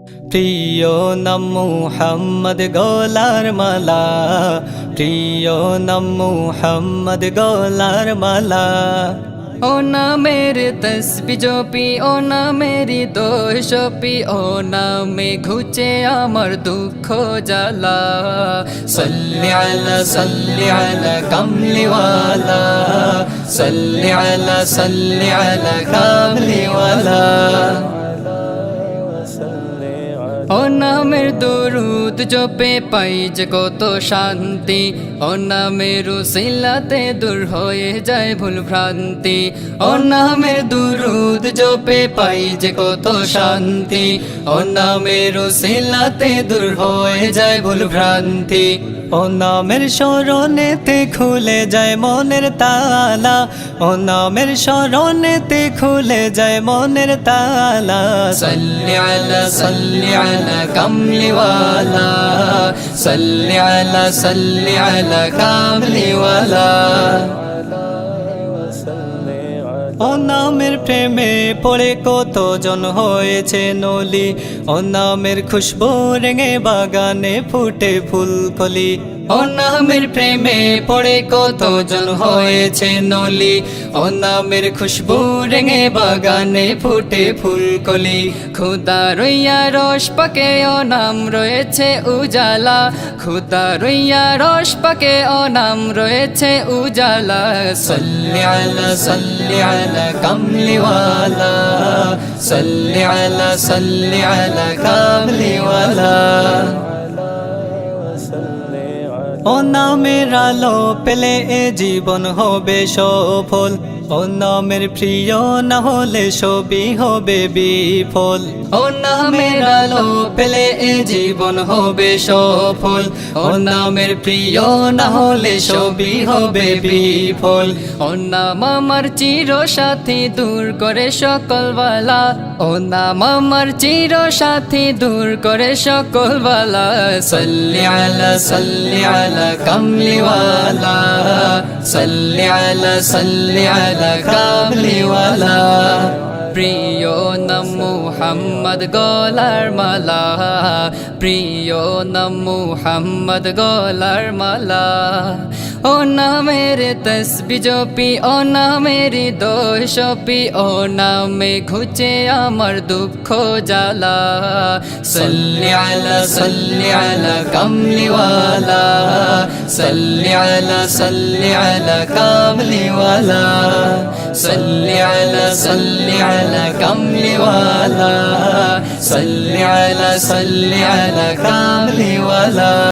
প্রিয় নাম মুহাম্মদ গলার মালা, প্রিয় নাম মুহাম্মদ গলার মালা। ও নামের তসবি জপি, ও নামের দোষ জপি, ও নামে ঘুচে আমার দুঃখ জ্বালা। সাল্লি আলা কামলিওয়ালা, সাল্লি আলা কামলিওয়ালা। ও নামের দরুদ জপে পাই যে কত শান্তি, ও নামের উসিলাতে দূর হয়ে যায় ভুল ভ্রান্তি। ও নামের দরুদ জপে পাই যে কত শান্তি, ও নামের উসিলাতে দূর হয়ে যায় ভুল ভ্রান্তি। ও নামের স্মরণেতে খুলে যায় মনের তালা, ও নামের স্মরণেতে খুলে যায় মনের তালা। সাল্লি আলা কামলিওয়ালা, সাল্লি আলা কামলিওয়ালা। ও নামের প্রেমে পড়ে কতজন হয়েছে নলি, ও নামের খুশবু রেঙে বাগানে ফুটে ফুলকলি। ও নামের প্রেমে পড়ে কতজন হয়েছে নলি, ও নামের খুশবু রেঙে বাগানে ফুটে ফুলকলি। খুদা রইয়া রস পাকে ও নাম রয়েছে উজালা, খুদা রইয়া রস পাকে ও নাম রয়েছে উজালা। সাল্লি আলা কামলিওয়ালা, সাল্লি আলা কামলিওয়ালা। ও নামের আলো পেলে এ জীবন হবে সফল, ও নামের প্রিয় না হলে সবই হবে বিফল। ও নামের আলো পেলে এ জীবন হবে সফল, ও নামের প্রিয় না হলে সবই হবে বিফল। ও নাম আমার চির সাথী দূর করে সকল বালা, ও নাম আমার চির সাথী দূর করে সকল বালা। সাল্লি আলা কামলিওয়ালা, সাল্লি আলা কামলিওয়ালা। প্রিয় নাম মুহাম্মদ গলার মালা, প্রিয় নাম মুহাম্মদ গলার মালা। ও নামের তসবি জপি, ও নামের দোষ জপি, ও নামে ঘুচে আমার দুঃখ জ্বালা। সাল্লি আলা কামলিওয়ালা, সাল্লি আলা কামলিওয়ালা। সাল্লি আলা কামলিওয়ালা, সাল্লি আলা কামলিওয়ালা।